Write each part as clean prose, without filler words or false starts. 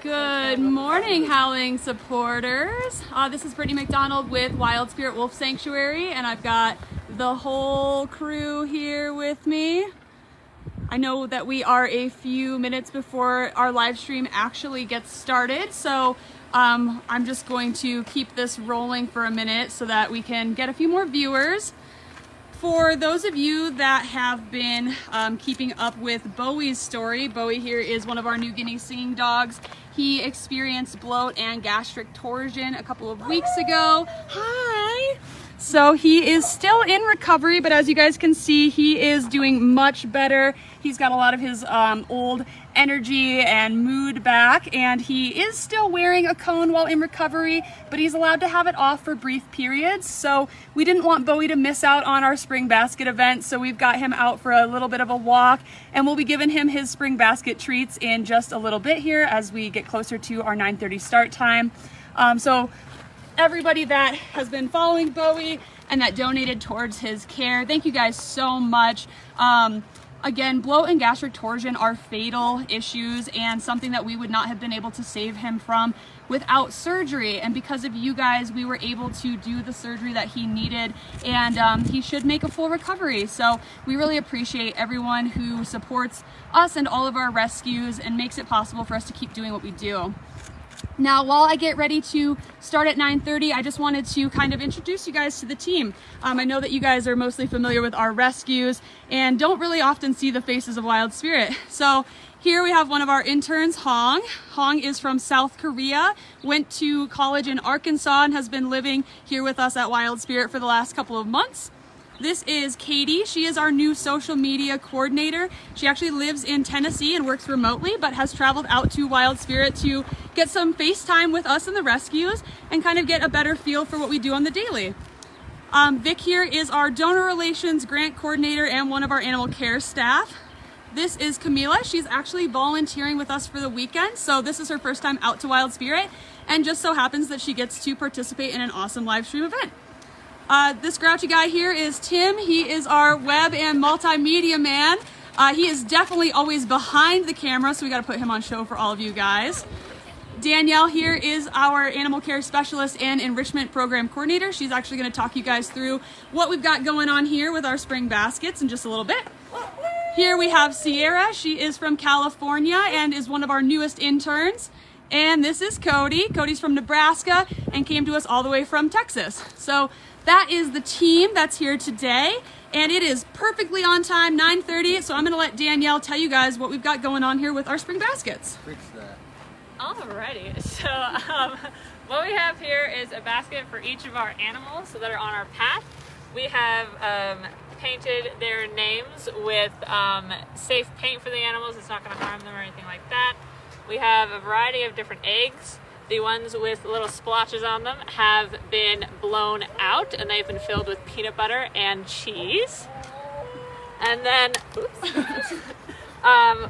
Good morning, Howling supporters. This is Brittany McDonald with Wild Spirit Wolf Sanctuary, and I've got the whole crew here with me. I know that we are a few minutes before our live stream actually gets started, so I'm just going to keep this rolling for a minute so that we can get a few more viewers. For those of you that have been keeping up with Bowie's story, Bowie here is one of our New Guinea singing dogs. He experienced bloat and gastric torsion a couple of weeks ago. Hi! So he is still in recovery, but as you guys can see, he is doing much better. He's got a lot of his old energy and mood back, and he is still wearing a cone while in recovery, but he's allowed to have it off for brief periods. So we didn't want Bowie to miss out on our spring basket event, so we've got him out for a little bit of a walk, and we'll be giving him his spring basket treats in just a little bit here as we get closer to our 9:30 start time. So everybody that has been following Bowie and that donated towards his care, thank you guys so much. Again, bloat and gastric torsion are fatal issues and something that we would not have been able to save him from without surgery. And because of you guys, we were able to do the surgery that he needed, and he should make a full recovery. So we really appreciate everyone who supports us and all of our rescues and makes it possible for us to keep doing what we do. Now, while I get ready to start at 9:30, I just wanted to kind of introduce you guys to the team. I know that you guys are mostly familiar with our rescues and don't really often see the faces of Wild Spirit. So here we have one of our interns, Hong. Hong is from South Korea, went to college in Arkansas, and has been living here with us at Wild Spirit for the last couple of months. This is Katie. She is our new social media coordinator. She actually lives in Tennessee and works remotely, but has traveled out to Wild Spirit to get some FaceTime with us in the rescues and kind of get a better feel for what we do on the daily. Vic here is our donor relations grant coordinator and one of our animal care staff. This is Camila. She's actually volunteering with us for the weekend, so this is her first time out to Wild Spirit, and just so happens that she gets to participate in an awesome live stream event. This grouchy guy here is Tim. He is our web and multimedia man. He is definitely always behind the camera, so we got to put him on show for all of you guys. Danielle here is our animal care specialist and enrichment program coordinator. She's actually going to talk you guys through what we've got going on here with our spring baskets in just a little bit. Here we have Sierra. She is from California and is one of our newest interns. And this is Cody. Cody's from Nebraska and came to us all the way from Texas. So that is the team that's here today, and it is perfectly on time, 9:30, so I'm going to let Danielle tell you guys what we've got going on here with our spring baskets. Alrighty, so what we have here is a basket for each of our animals that are on our path. We have painted their names with safe paint for the animals. It's not going to harm them or anything like that. We have a variety of different eggs. The ones with little splotches on them have been blown out, and they've been filled with peanut butter and cheese. And then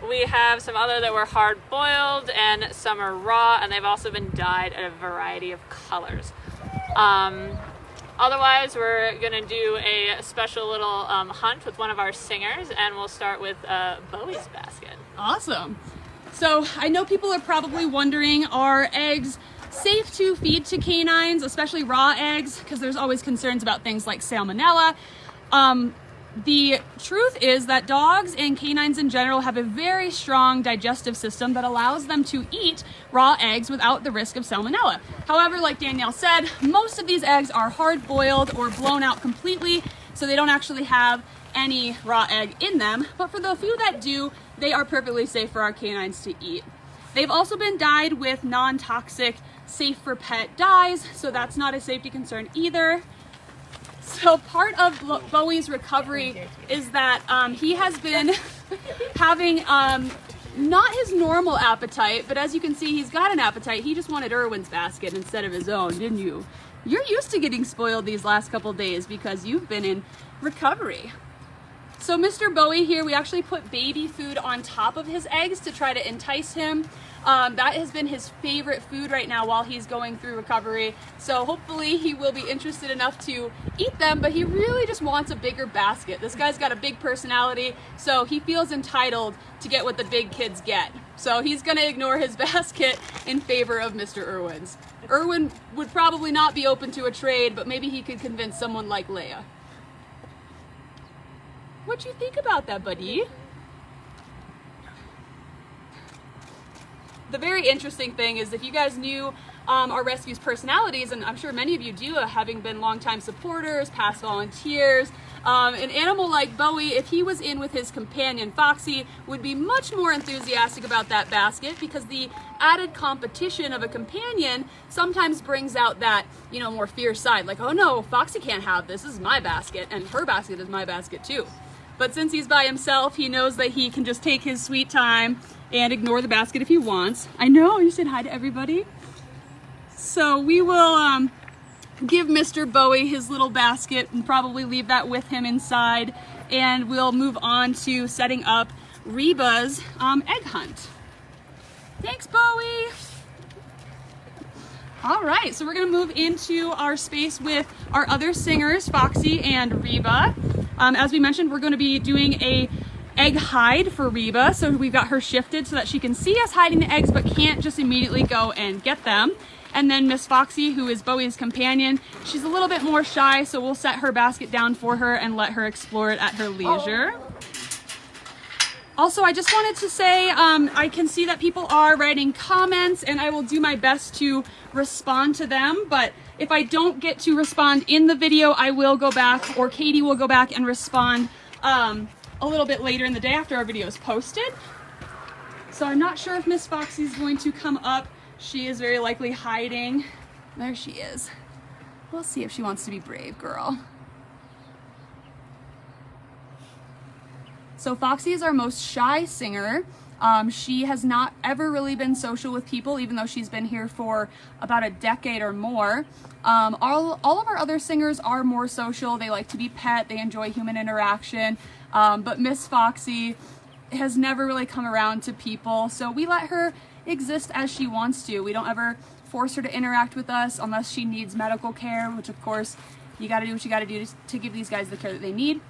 we have some other that were hard boiled, and some are raw, and they've also been dyed a variety of colors. Otherwise, we're gonna do a special little hunt with one of our singers, and we'll start with Bowie's basket. Awesome. So I know people are probably wondering, are eggs safe to feed to canines, especially raw eggs? Because there's always concerns about things like salmonella. The truth is that dogs and canines in general have a very strong digestive system that allows them to eat raw eggs without the risk of salmonella. However, like Danielle said, most of these eggs are hard boiled or blown out completely, so they don't actually have any raw egg in them. But for the few that do, they are perfectly safe for our canines to eat. They've also been dyed with non-toxic, safe for pet dyes, so that's not a safety concern either. So part of Bowie's recovery is that he has been having not his normal appetite, but as you can see, he's got an appetite. He just wanted Irwin's basket instead of his own, didn't you? You're used to getting spoiled these last couple days because you've been in recovery. So Mr. Bowie here, we actually put baby food on top of his eggs to try to entice him. That has been his favorite food right now while he's going through recovery. So hopefully he will be interested enough to eat them, but he really just wants a bigger basket. This guy's got a big personality, so he feels entitled to get what the big kids get. So he's gonna ignore his basket in favor of Mr. Irwin's. Irwin would probably not be open to a trade, but maybe he could convince someone like Leia. What you think about that, buddy? The very interesting thing is, if you guys knew our rescue's personalities, and I'm sure many of you do, having been longtime supporters, past volunteers, an animal like Bowie, if he was in with his companion Foxy, would be much more enthusiastic about that basket, because the added competition of a companion sometimes brings out that, you know, more fierce side, like, oh no, Foxy can't have this, this is my basket, and her basket is my basket too. But since he's by himself, he knows that he can just take his sweet time and ignore the basket if he wants. I know, you said hi to everybody. So we will give Mr. Bowie his little basket and probably leave that with him inside, and we'll move on to setting up Reba's egg hunt. Thanks, Bowie. All right, so we're gonna move into our space with our other singers, Foxy and Reba. As we mentioned, we're gonna be doing a egg hide for Reba, so we've got her shifted so that she can see us hiding the eggs but can't just immediately go and get them. And then Miss Foxy, who is Bowie's companion, she's a little bit more shy, so we'll set her basket down for her and let her explore it at her leisure. Also, I just wanted to say, I can see that people are writing comments, and I will do my best to respond to them, but if I don't get to respond in the video, I will go back, or Katie will go back and respond a little bit later in the day after our video is posted. So I'm not sure if Miss Foxy's going to come up. She is very likely hiding. There she is. We'll see if she wants to be brave, girl. So Foxy is our most shy singer. She has not ever really been social with people, even though she's been here for about a decade or more. All of our other singers are more social. They like to be pet. They enjoy human interaction. But Miss Foxy has never really come around to people, so we let her exist as she wants to. We don't ever force her to interact with us unless she needs medical care, which of course you gotta do what you gotta do to give these guys the care that they need.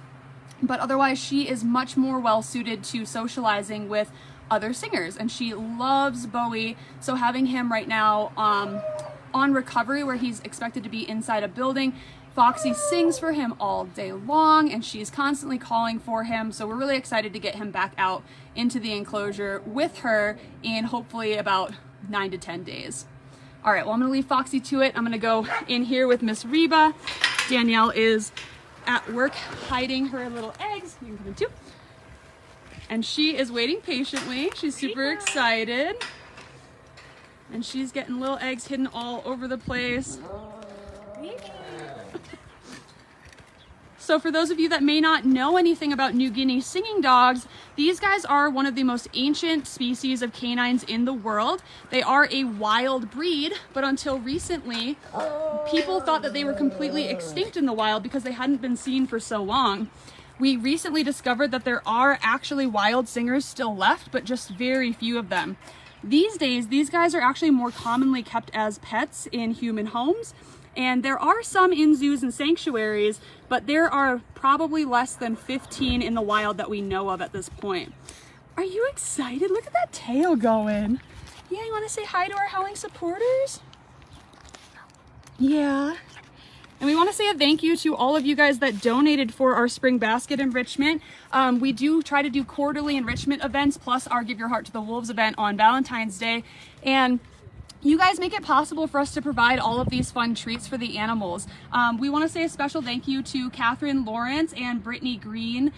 But otherwise, she is much more well suited to socializing with other singers, and she loves Bowie. So having him right now on recovery, where he's expected to be inside a building, Foxy sings for him all day long, and she's constantly calling for him. So we're really excited to get him back out into the enclosure with her in hopefully about 9 to 10 days. All right, well, I'm gonna leave Foxy to it. I'm gonna go in here with Miss Reba. Danielle is at work hiding her little eggs. You can come in too. And she is waiting patiently. She's super excited. And she's getting little eggs hidden all over the place. So for those of you that may not know anything about New Guinea singing dogs, these guys are one of the most ancient species of canines in the world. They are a wild breed, but until recently, people thought that they were completely extinct in the wild because they hadn't been seen for so long. We recently discovered that there are actually wild singers still left, but just very few of them. These days, these guys are actually more commonly kept as pets in human homes. And there are some in zoos and sanctuaries, but there are probably less than 15 in the wild that we know of at this point. Are you excited? Look at that tail going. Yeah, you want to say hi to our howling supporters? Yeah. And we want to say a thank you to all of you guys that donated for our spring basket enrichment. We do try to do quarterly enrichment events, plus our Give Your Heart to the Wolves event on Valentine's Day. And you guys make it possible for us to provide all of these fun treats for the animals. We want to say a special thank you to Catherine Lawrence and Brittany Green.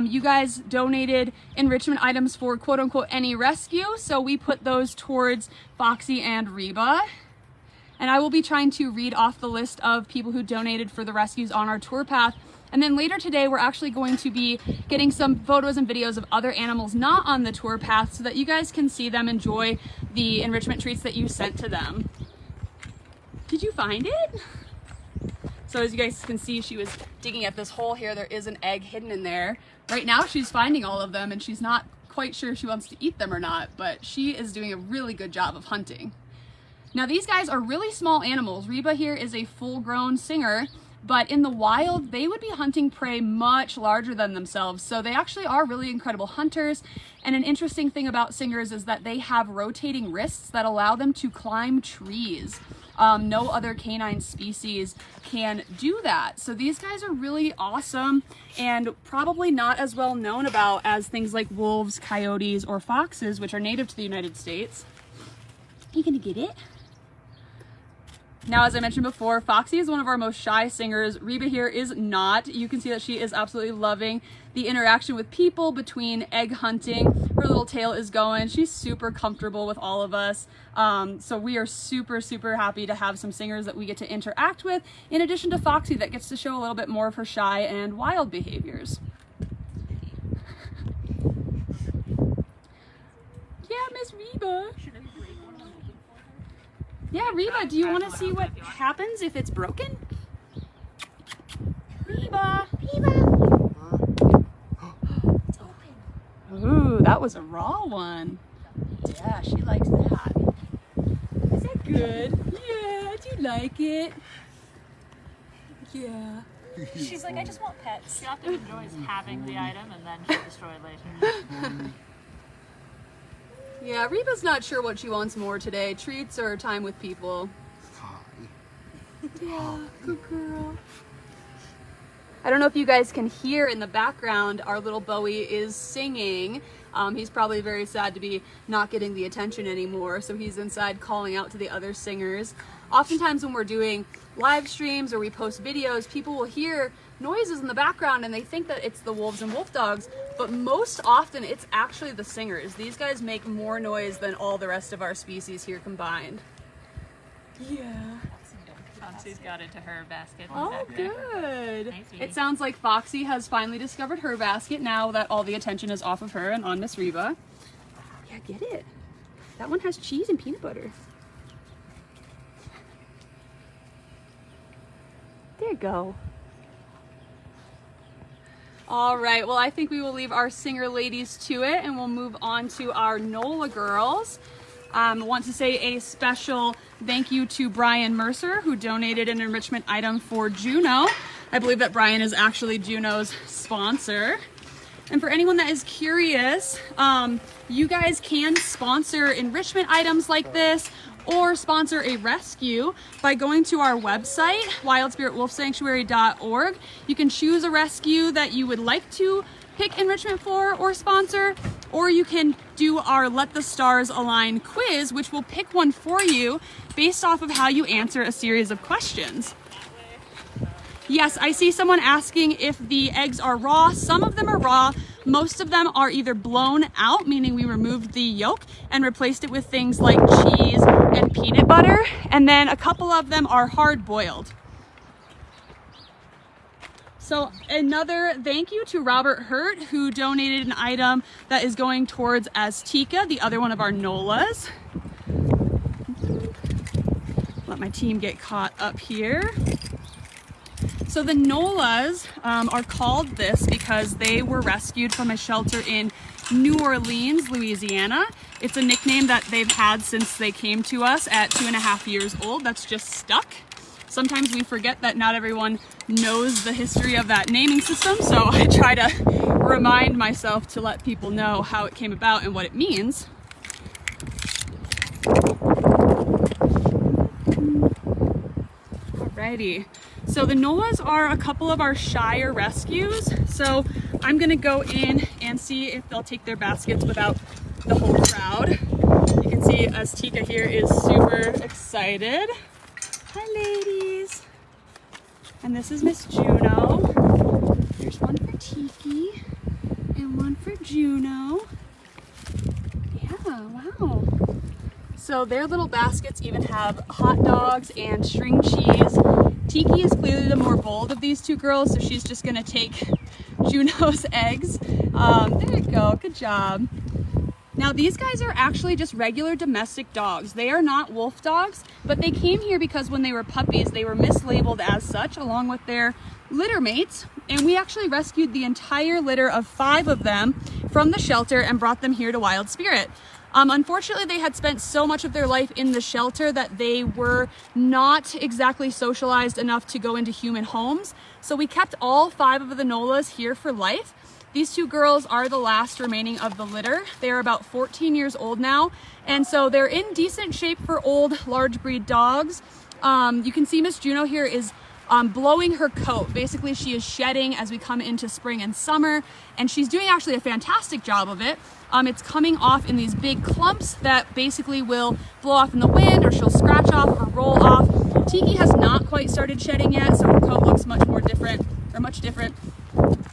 You guys donated enrichment items for quote unquote any rescue, so we put those towards Foxy and Reba. And I will be trying to read off the list of people who donated for the rescues on our tour path. And then later today, we're actually going to be getting some photos and videos of other animals not on the tour path so that you guys can see them enjoy the enrichment treats that you sent to them. Did you find it? So as you guys can see, she was digging at this hole here. There is an egg hidden in there. Right now she's finding all of them and she's not quite sure if she wants to eat them or not, but she is doing a really good job of hunting. Now these guys are really small animals. Reba here is a full-grown singer, but in the wild, they would be hunting prey much larger than themselves. So they actually are really incredible hunters. And an interesting thing about singers is that they have rotating wrists that allow them to climb trees. No other canine species can do that. So these guys are really awesome and probably not as well known about as things like wolves, coyotes, or foxes, which are native to the United States. Are you gonna get it? Now, as I mentioned before, Foxy is one of our most shy singers. Reba here is not. You can see that she is absolutely loving the interaction with people between egg hunting. Her little tail is going. She's super comfortable with all of us. So we are super, super happy to have some singers that we get to interact with, in addition to Foxy that gets to show a little bit more of her shy and wild behaviors. Yeah, Miss Reba. Yeah, Reba, do you want to see what happens if it's broken? Reba! Reba! It's open. Ooh, that was a raw one. Yeah, she likes that. Is that good? Yeah, do you like it? Yeah. She's like, I just want pets. She often enjoys having the item and then she'll destroy it later. Yeah, Reba's not sure what she wants more today, treats or time with people. Yeah, good girl. I don't know if you guys can hear in the background, our little Bowie is singing. He's probably very sad to be not getting the attention anymore, so he's inside calling out to the other singers. Oftentimes when we're doing live streams or we post videos, people will hear noises in the background and they think that it's the wolves and wolf dogs, but most often it's actually the singers. These guys make more noise than all the rest of our species here combined. Yeah. Foxy's got into her basket. Oh, good. Nice. It sounds like Foxy has finally discovered her basket now that all the attention is off of her and on Miss Reba. Yeah, get it. That one has cheese and peanut butter. There you go. All right, well, I think we will leave our singer ladies to it and we'll move on to our NOLA girls. I want to say a special thank you to Brian Mercer, who donated an enrichment item for Juno. I believe that Brian is actually Juno's sponsor. And for anyone that is curious, you guys can sponsor enrichment items like this or sponsor a rescue by going to our website, wildspiritwolfsanctuary.org. You can choose a rescue that you would like to pick enrichment for or sponsor, or you can do our Let the Stars Align quiz, which will pick one for you based off of how you answer a series of questions. Yes, I see someone asking if the eggs are raw. Some of them are raw. Most of them are either blown out, meaning we removed the yolk and replaced it with things like cheese and peanut butter. And then a couple of them are hard boiled. So another thank you to Robert Hurt, who donated an item that is going towards Azteca, the other one of our NOLAs. Let my team get caught up here. So the NOLAs are called this because they were rescued from a shelter in New Orleans, Louisiana. It's a nickname that they've had since they came to us at 2.5 years old. That's just stuck. Sometimes we forget that not everyone knows the history of that naming system, so I try to remind myself to let people know how it came about and what it means. Alrighty. So the NOLAs are a couple of our shyer rescues. So I'm gonna go in and see if they'll take their baskets without the whole crowd. You can see Azteca here is super excited. Hi ladies. And this is Miss Juno. There's one for Tiki and one for Juno. Yeah, wow. So their little baskets even have hot dogs and string cheese. Tiki is clearly the more bold of these two girls, so she's just gonna take Juno's eggs. There you go, good job. Now these guys are actually just regular domestic dogs. They are not wolf dogs, but they came here because when they were puppies, they were mislabeled as such along with their litter mates. And we actually rescued the entire litter of 5 of them from the shelter and brought them here to Wild Spirit. Unfortunately, they had spent so much of their life in the shelter that they were not exactly socialized enough to go into human homes. So we kept all 5 of the Nolas here for life. These 2 girls are the last remaining of the litter. They are about 14 years old now, and so they're in decent shape for old, large breed dogs. You can see Miss Juno here is blowing her coat. Basically, she is shedding as we come into spring and summer, and she's doing actually a fantastic job of it. It's coming off in these big clumps that basically will blow off in the wind, or she'll scratch off or roll off. Tiki has not quite started shedding yet, so her coat looks much different.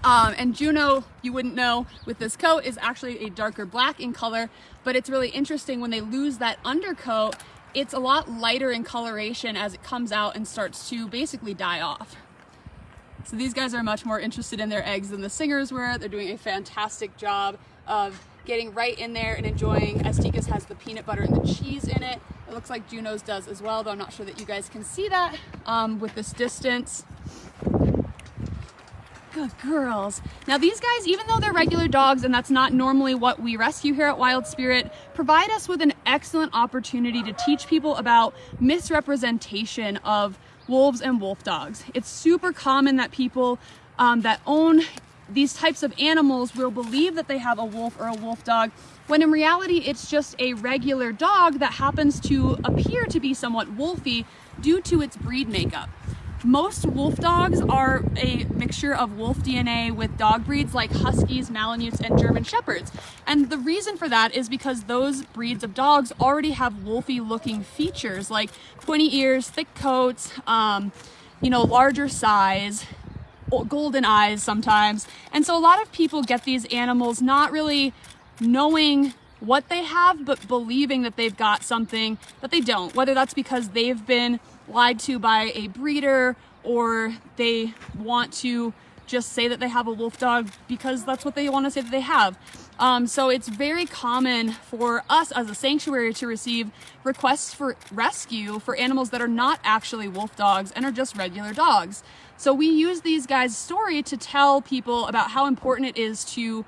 And Juno, you wouldn't know with this coat, is actually a darker black in color, but it's really interesting when they lose that undercoat, it's a lot lighter in coloration as it comes out and starts to basically die off. So these guys are much more interested in their eggs than the singers were. They're doing a fantastic job of getting right in there and enjoying, as Tika's has the peanut butter and the cheese in it. It looks like Juno's does as well, though I'm not sure that you guys can see that with this distance. Good girls. Now these guys, even though they're regular dogs and that's not normally what we rescue here at Wild Spirit, provide us with an excellent opportunity to teach people about misrepresentation of wolves and wolf dogs. It's super common that people that own these types of animals will believe that they have a wolf or a wolf dog, when in reality it's just a regular dog that happens to appear to be somewhat wolfy due to its breed makeup. Most wolf dogs are a mixture of wolf DNA with dog breeds like Huskies, Malamutes, and German Shepherds. And the reason for that is because those breeds of dogs already have wolfy looking features like pointy ears, thick coats, larger size, golden eyes sometimes. And so a lot of people get these animals not really knowing what they have, but believing that they've got something that they don't, whether that's because they've been lied to by a breeder or they want to just say that they have a wolf dog because that's what they want to say that they have. So it's very common for us as a sanctuary to receive requests for rescue for animals that are not actually wolf dogs and are just regular dogs. So we use these guys' story to tell people about how important it is to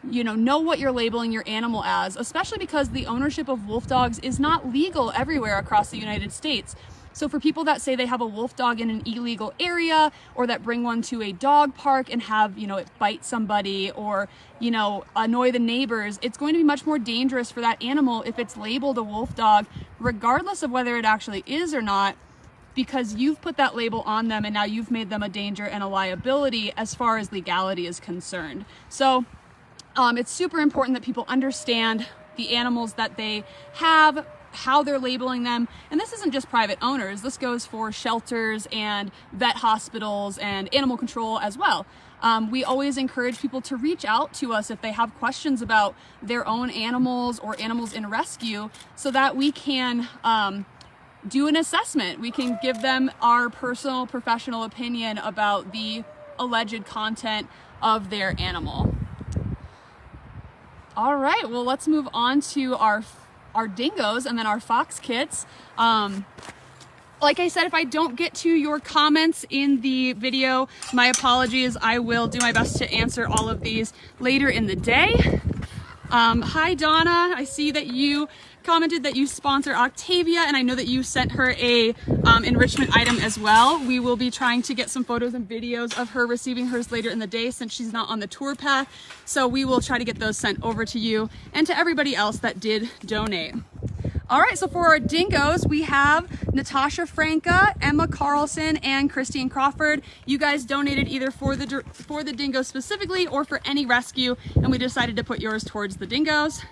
know what you're labeling your animal as, especially because the ownership of wolf dogs is not legal everywhere across the United States. So for people that say they have a wolf dog in an illegal area, or that bring one to a dog park and have, it bite somebody or, annoy the neighbors, it's going to be much more dangerous for that animal if it's labeled a wolf dog, regardless of whether it actually is or not, because you've put that label on them and now you've made them a danger and a liability as far as legality is concerned. So it's super important that people understand the animals that they have, how they're labeling them. And this isn't just private owners. This goes for shelters and vet hospitals and animal control as well. We always encourage people to reach out to us if they have questions about their own animals or animals in rescue, so that we can do an assessment. We can give them our personal professional opinion about the alleged content of their animal. All right, well, let's move on to our dingoes and then our fox kits. Like I said, if I don't get to your comments in the video, my apologies. I will do my best to answer all of these later in the day. Hi, Donna. I see that you commented that you sponsor Octavia, and I know that you sent her a enrichment item as well. We will be trying to get some photos and videos of her receiving hers later in the day since she's not on the tour path. So we will try to get those sent over to you and to everybody else that did donate. All right, so for our dingoes, we have Natasha Franca, Emma Carlson, and Christine Crawford. You guys donated either for the dingoes specifically or for any rescue, and we decided to put yours towards the dingoes.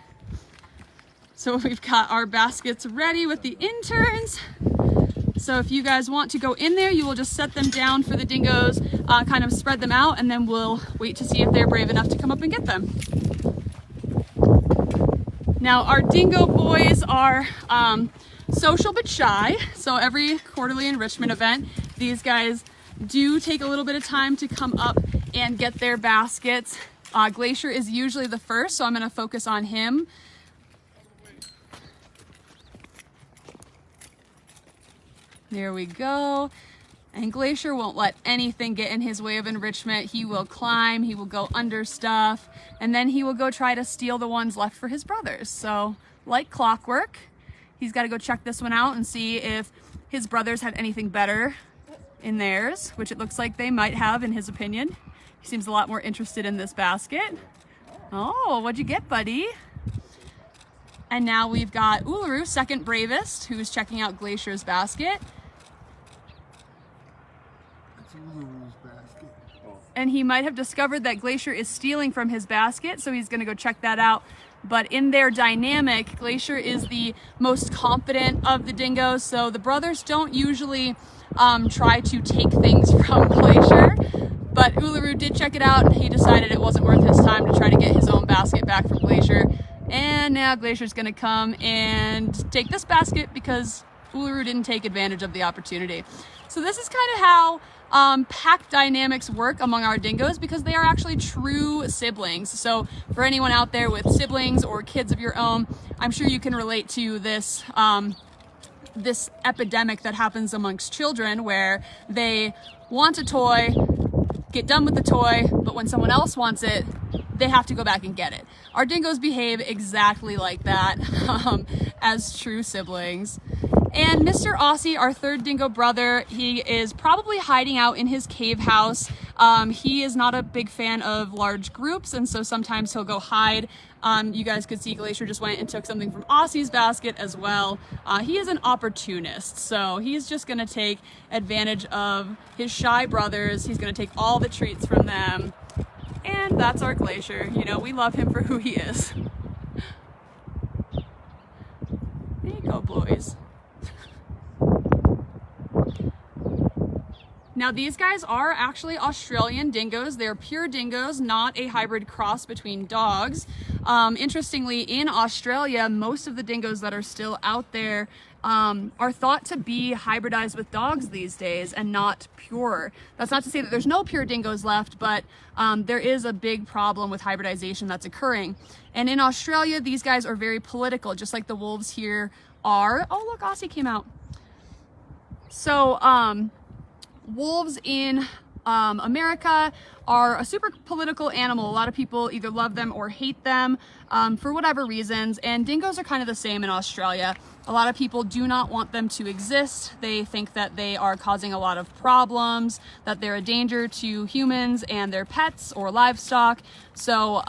So we've got our baskets ready with the interns. So if you guys want to go in there, you will just set them down for the dingoes, kind of spread them out, and then we'll wait to see if they're brave enough to come up and get them. Now our dingo boys are social but shy. So every quarterly enrichment event, these guys do take a little bit of time to come up and get their baskets. Glacier is usually the first, so I'm gonna focus on him. There we go. And Glacier won't let anything get in his way of enrichment. He will climb, he will go under stuff, and then he will go try to steal the ones left for his brothers. So, like clockwork, he's got to go check this one out and see if his brothers had anything better in theirs, which it looks like they might have in his opinion. He seems a lot more interested in this basket. Oh, what'd you get, buddy? And now we've got Uluru, second bravest, who's checking out Glacier's basket. And he might have discovered that Glacier is stealing from his basket, so he's gonna go check that out. But in their dynamic, Glacier is the most confident of the dingoes, so the brothers don't usually try to take things from Glacier. But Uluru did check it out, and he decided it wasn't worth his time to try to get his own basket back from Glacier. And now Glacier's gonna come and take this basket because Uluru didn't take advantage of the opportunity. So this is kind of how pack dynamics work among our dingoes, because they are actually true siblings. So for anyone out there with siblings or kids of your own, I'm sure you can relate to this this epidemic that happens amongst children where they want a toy, get done with the toy, but when someone else wants it, they have to go back and get it. Our dingoes behave exactly like that as true siblings. And Mr. Aussie, our third dingo brother, he is probably hiding out in his cave house. He is not a big fan of large groups, and so sometimes he'll go hide. You guys could see Glacier just went and took something from Aussie's basket as well. He is an opportunist, so he's just gonna take advantage of his shy brothers. He's gonna take all the treats from them. And that's our Glacier. You know, we love him for who he is. There you go, boys. Now these guys are actually Australian dingoes. They're pure dingoes, not a hybrid cross between dogs. Interestingly, in Australia, most of the dingoes that are still out there are thought to be hybridized with dogs these days and not pure. That's not to say that there's no pure dingoes left, but there is a big problem with hybridization that's occurring. And in Australia, these guys are very political, just like the wolves here are. Oh, look, Aussie came out. So, wolves in America are a super political animal. A lot of people either love them or hate them for whatever reasons, and dingoes are kind of the same in Australia. A lot of people do not want them to exist. They think that they are causing a lot of problems, that they're a danger to humans and their pets or livestock. So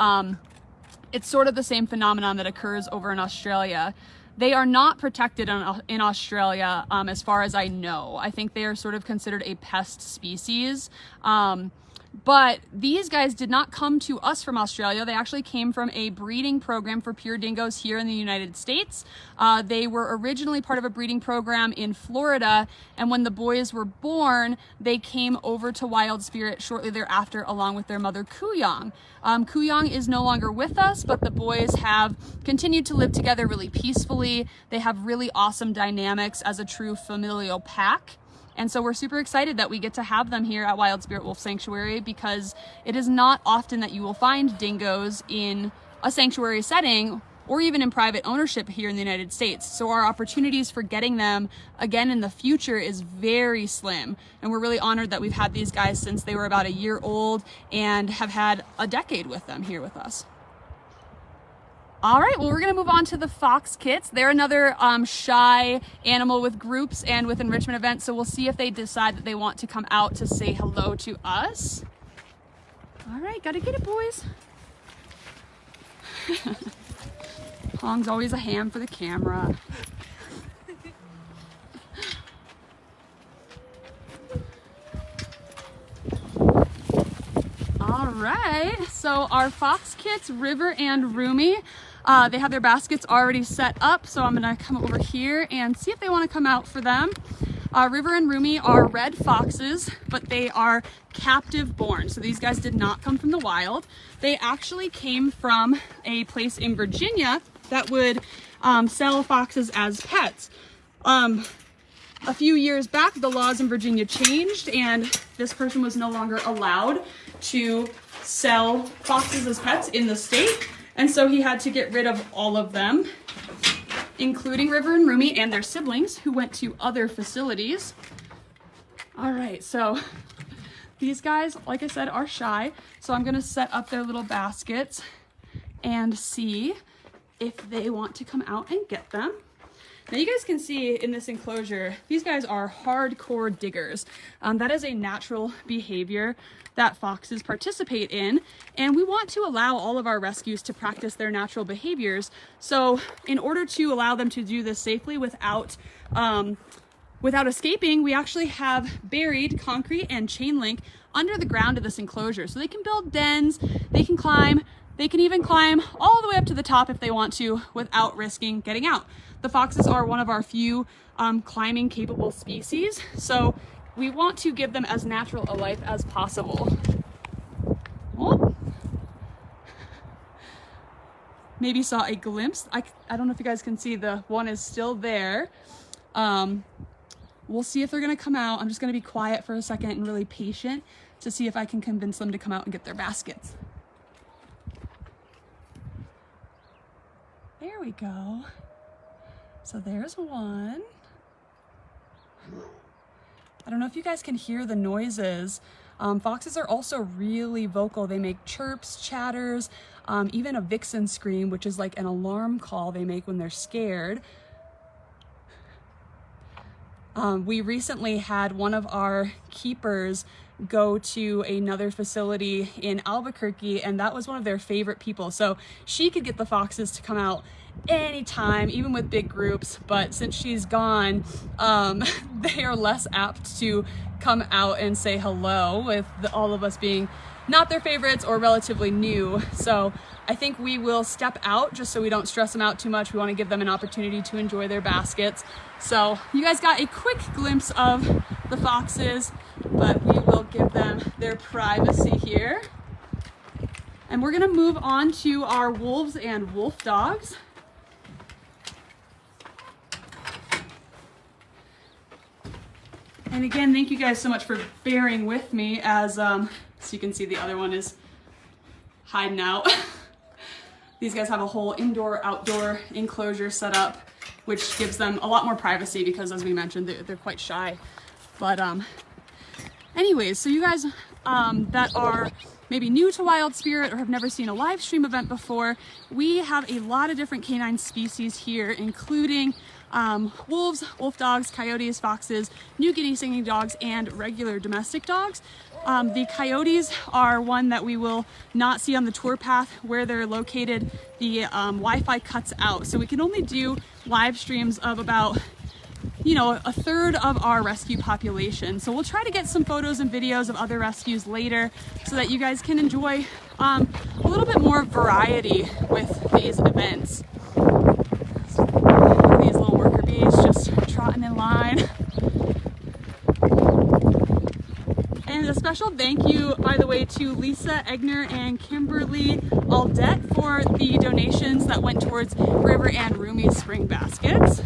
it's sort of the same phenomenon that occurs over in Australia. They are not protected in Australia, as far as I know. I think they are sort of considered a pest species. But these guys did not come to us from Australia. They actually came from a breeding program for pure dingoes here in the United States. They were originally part of a breeding program in Florida, and when the boys were born, they came over to Wild Spirit shortly thereafter along with their mother Kuyang. Kuyang is no longer with us, but the boys have continued to live together really peacefully. They have really awesome dynamics as a true familial pack. And so we're super excited that we get to have them here at Wild Spirit Wolf Sanctuary, because it is not often that you will find dingoes in a sanctuary setting or even in private ownership here in the United States. So our opportunities for getting them again in the future is very slim. And we're really honored that we've had these guys since they were about a year old and have had a decade with them here with us. All right, well, we're gonna move on to the fox kits. They're another shy animal with groups and with enrichment events, so we'll see if they decide that they want to come out to say hello to us. All right, gotta get it, boys. Pong's always a ham for the camera. All right, so our fox kits, River and Rumi, they have their baskets already set up, so I'm gonna come over here and see if they wanna come out for them. River and Rumi are red foxes, but they are captive born. So these guys did not come from the wild. They actually came from a place in Virginia that would sell foxes as pets. A few years back, the laws in Virginia changed, and this person was no longer allowed to sell foxes as pets in the state. And so he had to get rid of all of them. including River and Rumi and their siblings who went to other facilities. All right, so these guys, like I said, are shy. So I'm gonna set up their little baskets and see if they want to come out and get them. Now you guys can see in this enclosure, these guys are hardcore diggers. That is a natural behavior that foxes participate in, and we want to allow all of our rescues to practice their natural behaviors. So in order to allow them to do this safely without escaping, we actually have buried concrete and chain link under the ground of this enclosure. So they can build dens, they can climb, they can even climb all the way up to the top if they want to without risking getting out. The foxes are one of our few climbing capable species, so we want to give them as natural a life as possible. Oh. Maybe saw a glimpse. I don't know if you guys can see, the one is still there. We'll see if they're gonna come out. I'm just gonna be quiet for a second and really patient to see if I can convince them to come out and get their baskets. There we go. So there's one. I don't know if you guys can hear the noises. Foxes are also really vocal. They make chirps, chatters, even a vixen scream, which is like an alarm call they make when they're scared. We recently had one of our keepers go to another facility in Albuquerque, and that was one of their favorite people. So she could get the foxes to come out anytime, even with big groups, but since she's gone, they are less apt to come out and say hello, with all of us being not their favorites or relatively new. So I think we will step out just so we don't stress them out too much. We want to give them an opportunity to enjoy their baskets. So you guys got a quick glimpse of the foxes, but we will give them their privacy here. And we're gonna move on to our wolves and wolf dogs. And again, thank you guys so much for bearing with me as, so you can see the other one is hiding out. These guys have a whole indoor-outdoor enclosure set up, which gives them a lot more privacy because, as we mentioned, they're quite shy. But anyways, so you guys that are maybe new to Wild Spirit or have never seen a live stream event before, we have a lot of different canine species here, including wolves, wolf dogs, coyotes, foxes, New Guinea singing dogs, and regular domestic dogs. The coyotes are one that we will not see on the tour path. Where they're located, the Wi-Fi cuts out. So we can only do live streams of about, you know, a third of our rescue population. So we'll try to get some photos and videos of other rescues later so that you guys can enjoy a little bit more variety with these events. These little worker bees just trotting in line. And a special thank you, by the way, to Lisa Egner and Kimberly Aldette for the donations that went towards River and Rumi's spring baskets.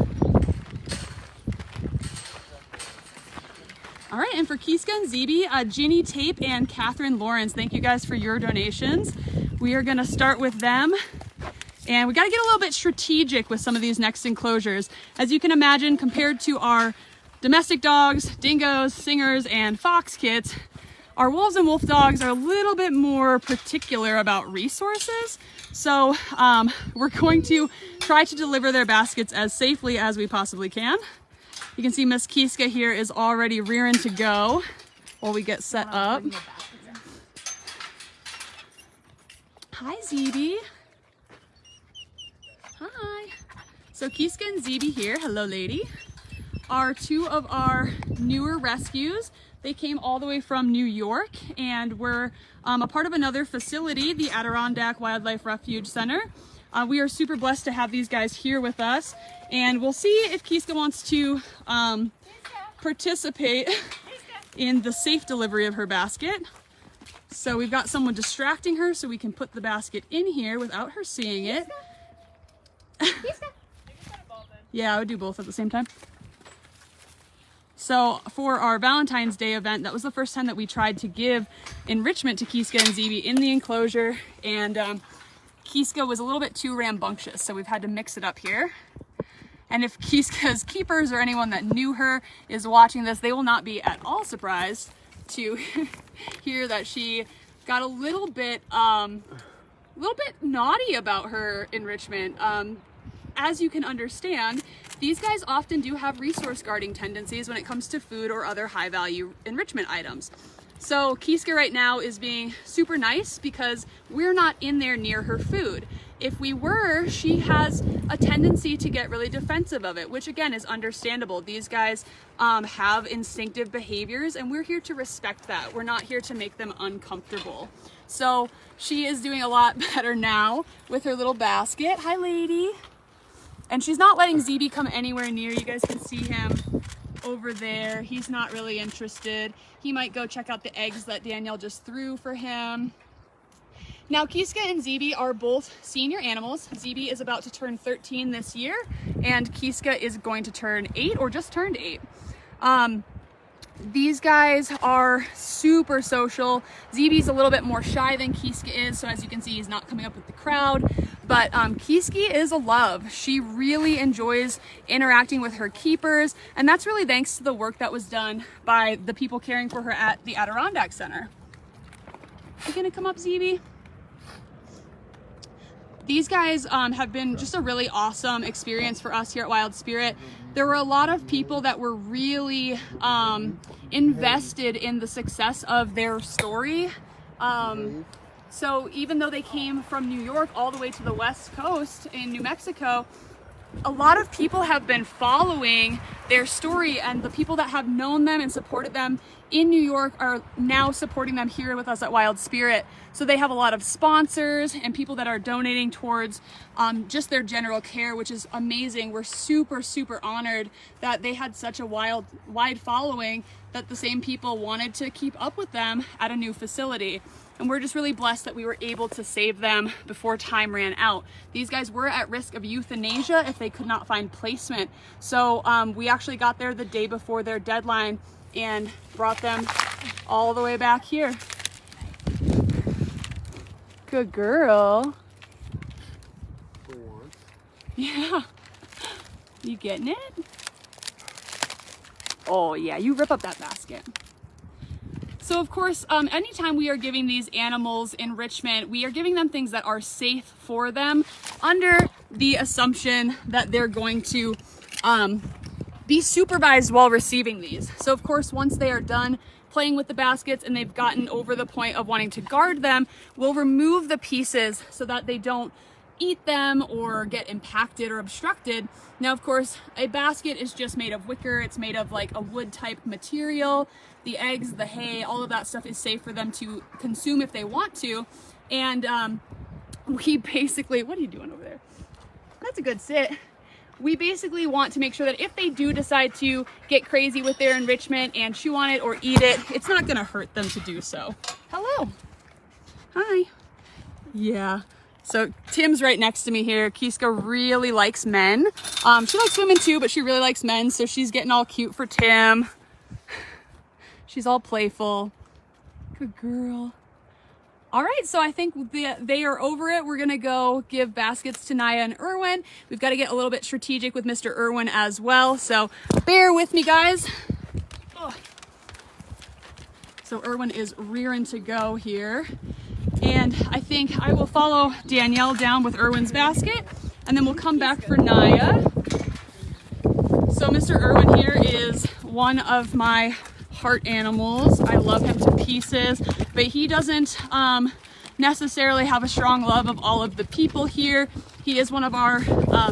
All right, and for Kiska and Zebi, Ginny Tape and Catherine Lawrence, thank you guys for your donations. We are gonna start with them. And we gotta get a little bit strategic with some of these next enclosures. As you can imagine, compared to our domestic dogs, dingoes, singers, and fox kits, our wolves and wolf dogs are a little bit more particular about resources. So we're going to try to deliver their baskets as safely as we possibly can. You can see Miss Kiska here is already rearing to go while we get set up. Hi, Zebi. Hi. So Kiska and Zebi here, hello lady, are two of our newer rescues. They came all the way from New York and were a part of another facility, the Adirondack Wildlife Refuge Center. We are super blessed to have these guys here with us, and we'll see if Kiska wants to participate in the safe delivery of her basket. So we've got someone distracting her so we can put the basket in here without her seeing it. Yeah, I would do both at the same time. So for our Valentine's Day event, that was the first time that we tried to give enrichment to Kiska and Zebi in the enclosure, and Kiska was a little bit too rambunctious, so we've had to mix it up here. And if Kiska's keepers or anyone that knew her is watching this, they will not be at all surprised to hear that she got a little bit naughty about her enrichment. As you can understand, these guys often do have resource guarding tendencies when it comes to food or other high value enrichment items. So Kiska right now is being super nice because we're not in there near her food. If we were, she has a tendency to get really defensive of it, which again is understandable. These guys have instinctive behaviors and we're here to respect that. We're not here to make them uncomfortable. So she is doing a lot better now with her little basket. Hi, lady. And she's not letting ZB come anywhere near. You guys can see him over there. He's not really interested. He might go check out the eggs that Danielle just threw for him. Now, Kiska and ZB are both senior animals. ZB is about to turn 13 this year, and Kiska is going to turn 8 or just turned 8. These guys are super social. ZB's a little bit more shy than Kiska is, so as you can see, he's not coming up with the crowd. But Kiski is a love. She really enjoys interacting with her keepers, and that's really thanks to the work that was done by the people caring for her at the Adirondack Center. You gonna come up, ZB? These guys have been just a really awesome experience for us here at Wild Spirit. There were a lot of people that were really invested in the success of their story. So even though they came from New York all the way to the West Coast in New Mexico, a lot of people have been following their story, and the people that have known them and supported them in New York are now supporting them here with us at Wild Spirit. So they have a lot of sponsors and people that are donating towards just their general care, which is amazing. We're super, super honored that they had such a wide following that the same people wanted to keep up with them at a new facility. And we're just really blessed that we were able to save them before time ran out. These guys were at risk of euthanasia if they could not find placement. So we actually got there the day before their deadline and brought them all the way back here. Good girl. For once. Yeah. You getting it? Oh yeah, you rip up that basket. So of course, anytime we are giving these animals enrichment, we are giving them things that are safe for them under the assumption that they're going to be supervised while receiving these. So of course, once they are done playing with the baskets and they've gotten over the point of wanting to guard them, we'll remove the pieces so that they don't eat them or get impacted or obstructed. Now, of course, a basket is just made of wicker. It's made of like a wood type material. The eggs, the hay, all of that stuff is safe for them to consume if they want to. And we basically, what are you doing over there? That's a good sit. We basically want to make sure that if they do decide to get crazy with their enrichment and chew on it or eat it, it's not gonna hurt them to do so. Hello. Hi. Yeah. So Tim's right next to me here. Kiska really likes men. She likes women too, but she really likes men. So she's getting all cute for Tim. She's all playful. Good girl. All right, so I think they are over it. We're gonna go give baskets to Naya and Irwin. We've got to get a little bit strategic with Mr. Irwin as well. So bear with me, guys. Ugh. So Irwin is rearing to go here. And I think I will follow Danielle down with Irwin's basket, and then we'll come back for Naya. So Mr. Irwin here is one of my heart animals. I love him to pieces, but he doesn't necessarily have a strong love of all of the people here. He is one of our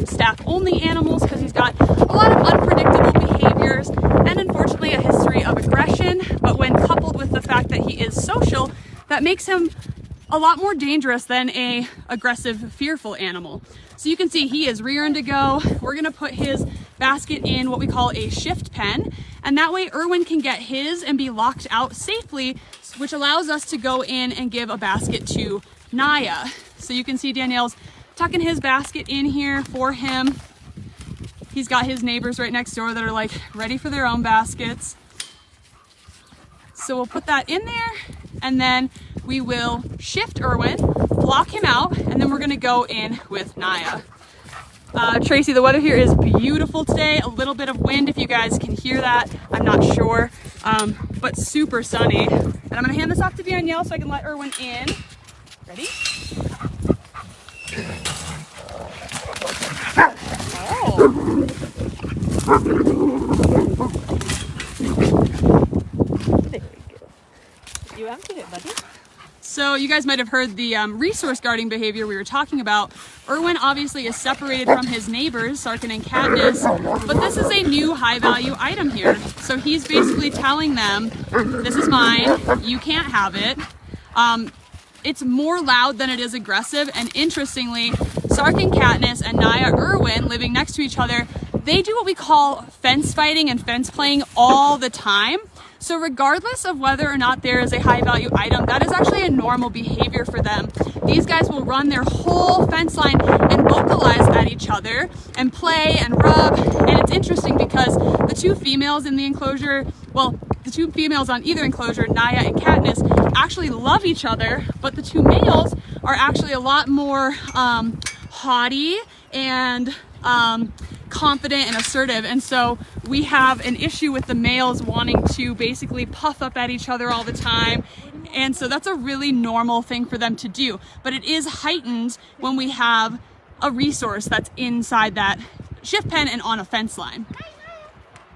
staff only animals because he's got a lot of unpredictable behaviors and unfortunately a history of aggression. But when coupled with the fact that he is social, that makes him a lot more dangerous than a aggressive, fearful animal. So you can see he is rearing to go. We're gonna put his basket in what we call a shift pen, and that way Irwin can get his and be locked out safely, which allows us to go in and give a basket to Naya. So you can see Danielle's tucking his basket in here for him. He's got his neighbors right next door that are like ready for their own baskets. So we'll put that in there, and then we will shift Irwin, block him out, and then we're gonna go in with Naya. Tracy, the weather here is beautiful today. A little bit of wind, if you guys can hear that. I'm not sure, but super sunny. And I'm gonna hand this off to Danielle so I can let Erwin in. Ready? Oh. There we go. You emptied it, buddy. So you guys might have heard the resource guarding behavior we were talking about. Erwin obviously is separated from his neighbors, Sarkin and Katniss, but this is a new high value item here. So he's basically telling them, this is mine, you can't have it. It's more loud than it is aggressive, and interestingly, Sarkin, Katniss, and Naya Erwin, living next to each other, they do what we call fence fighting and fence playing all the time. So regardless of whether or not there is a high value item, that is actually a normal behavior for them. These guys will run their whole fence line and vocalize at each other and play and rub. And it's interesting because the two females in the enclosure, well, the two females on either enclosure, Naya and Katniss, actually love each other, but the two males are actually a lot more haughty and confident and assertive, and so we have an issue with the males wanting to basically puff up at each other all the time, and so that's a really normal thing for them to do, but it is heightened when we have a resource that's inside that shift pen and on a fence line.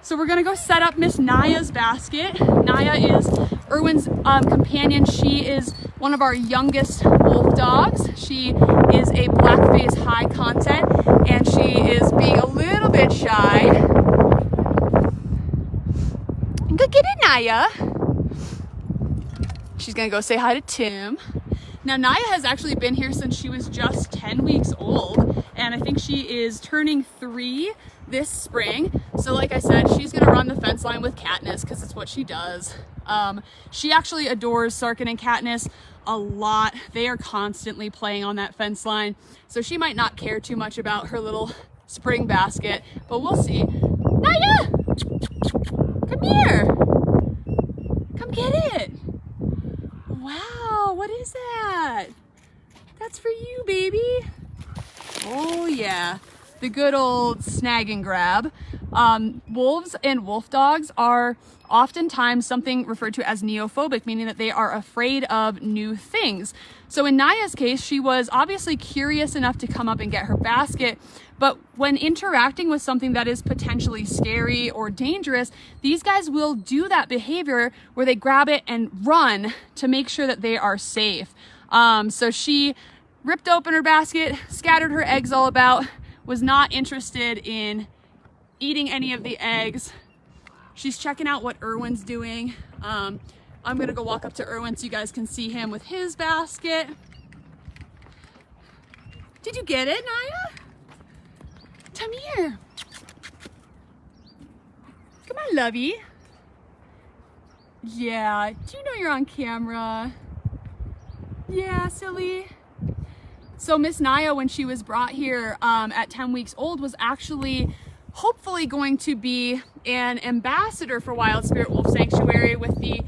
So we're gonna go set up Miss Naya's basket. Naya is Erwin's companion. She is one of our youngest wolf dogs. She is a black face high content, and she is being a little bit shy. Go get it, Naya. She's gonna go say hi to Tim. Now Naya has actually been here since she was just 10 weeks old, and I think she is turning 3 this spring. So like I said, she's gonna run the fence line with Katniss because it's what she does. She actually adores Sarkin and Katniss a lot. They are constantly playing on that fence line, so she might not care too much about her little spring basket, but we'll see. Naya! Come here! Come get it! Wow, what is that? That's for you, baby. Oh yeah, the good old snag and grab. Wolves and wolf dogs are oftentimes something referred to as neophobic, meaning that they are afraid of new things. So in Naya's case, she was obviously curious enough to come up and get her basket, but when interacting with something that is potentially scary or dangerous, these guys will do that behavior where they grab it and run to make sure that they are safe. So she ripped open her basket, scattered her eggs all about, was not interested in eating any of the eggs. She's checking out what Erwin's doing. I'm gonna go walk up to Erwin so you guys can see him with his basket. Did you get it, Naya? Come here. Come on, lovey. Yeah, do you know you're on camera? Yeah, silly. So Miss Naya, when she was brought here at 10 weeks old, was actually hopefully going to be an ambassador for Wild Spirit Wolf Sanctuary with the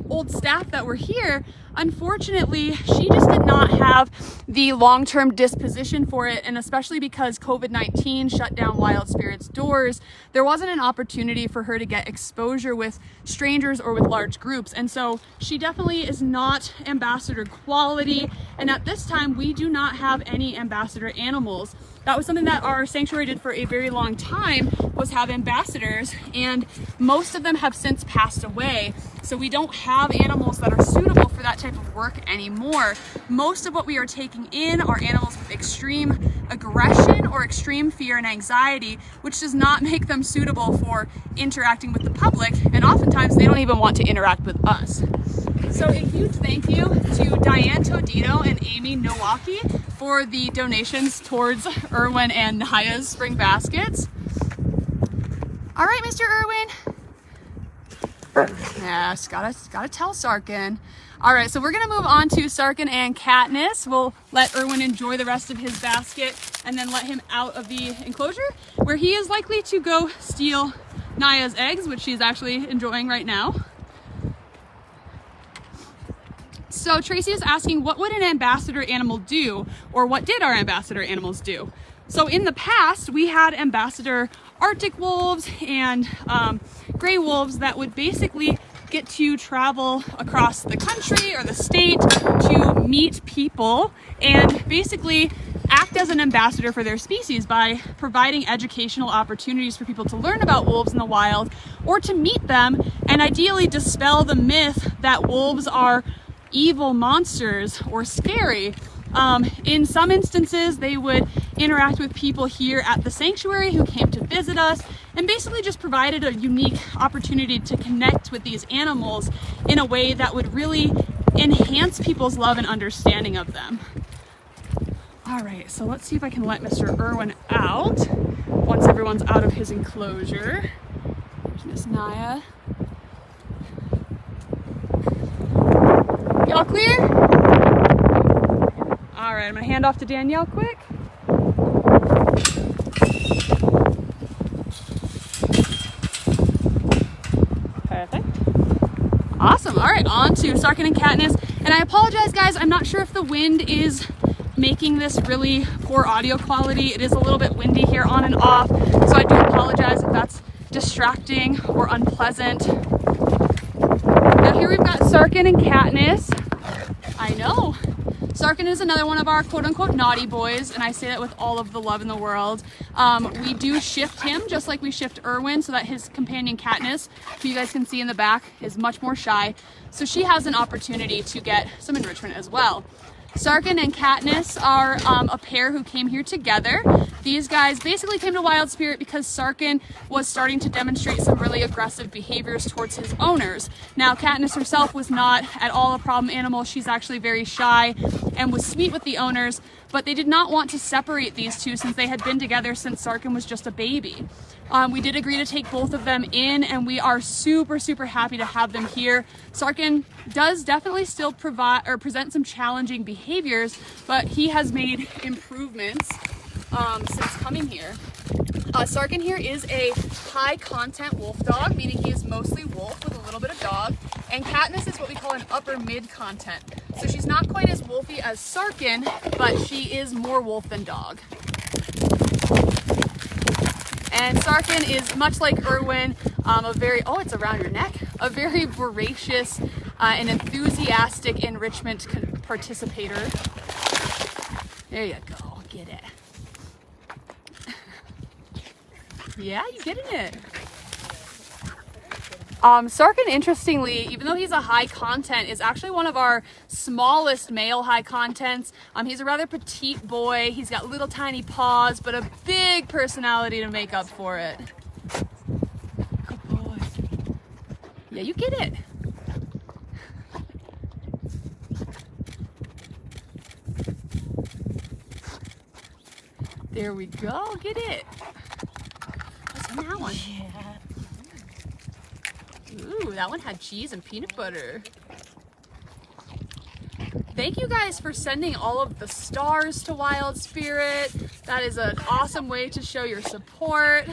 old staff that were here. Unfortunately, she just did not have the long-term disposition for it, and especially because COVID-19 shut down Wild Spirit's doors, there wasn't an opportunity for her to get exposure with strangers or with large groups, and so she definitely is not ambassador quality, and at this time we do not have any ambassador animals. That was something that our sanctuary did for a very long time, was have ambassadors, and most of them have since passed away. So we don't have animals that are suitable for that type of work anymore. Most of what we are taking in are animals with extreme aggression or extreme fear and anxiety, which does not make them suitable for interacting with the public, and oftentimes they don't even want to interact with us. So a huge thank you to Diane Todito and Amy Nowaki for the donations towards Erwin and Naya's spring baskets. All right, Mr. Erwin. Yes, gotta tell Sarkin. All right, so we're gonna move on to Sarkin and Katniss. We'll let Erwin enjoy the rest of his basket and then let him out of the enclosure where he is likely to go steal Naya's eggs, which she's actually enjoying right now. So Tracy is asking, what would an ambassador animal do, or what did our ambassador animals do? So in the past, we had ambassador Arctic wolves and gray wolves that would basically get to travel across the country or the state to meet people and basically act as an ambassador for their species by providing educational opportunities for people to learn about wolves in the wild or to meet them and ideally dispel the myth that wolves are evil monsters or scary. In some instances, they would interact with people here at the sanctuary who came to visit us and basically just provided a unique opportunity to connect with these animals in a way that would really enhance people's love and understanding of them. All right, so let's see if I can let Mr. Irwin out once everyone's out of his enclosure. There's Miss Naya. Y'all clear? All right, I'm gonna hand off to Danielle quick. Perfect. Awesome, all right, on to Sarkin and Katniss. And I apologize, guys, I'm not sure if the wind is making this really poor audio quality. It is a little bit windy here on and off, so I do apologize if that's distracting or unpleasant. Now here we've got Sarkin and Katniss. I know. Sarkin is another one of our quote-unquote naughty boys, and I say that with all of the love in the world. We do shift him just like we shift Irwin so that his companion Katniss, who you guys can see in the back, is much more shy. So she has an opportunity to get some enrichment as well. Sarkin and Katniss are a pair who came here together. These guys basically came to Wild Spirit because Sarkin was starting to demonstrate some really aggressive behaviors towards his owners. Now, Katniss herself was not at all a problem animal. She's actually very shy and was sweet with the owners, but they did not want to separate these two since they had been together since Sarkin was just a baby. We did agree to take both of them in, and we are super, super happy to have them here. Sarkin does definitely still present some challenging behaviors, but he has made improvements since coming here. Sarkin here is a high content wolf dog, meaning he is mostly wolf with a little bit of dog, and Katniss is what we call an upper mid content. So she's not quite as wolfy as Sarkin, but she is more wolf than dog. And Sarkin is much like Irwin, it's around your neck, a very voracious and enthusiastic enrichment participator. There you go, get it. Yeah, you getting it. Sarkin, interestingly, even though he's a high content, is actually one of our smallest male high contents. He's a rather petite boy. He's got little tiny paws, but a big personality to make up for it. Good boy. Yeah, you get it. There we go, get it. What's in that one? Yeah. Ooh, that one had cheese and peanut butter. Thank you guys for sending all of the stars to Wild Spirit. That is an awesome way to show your support.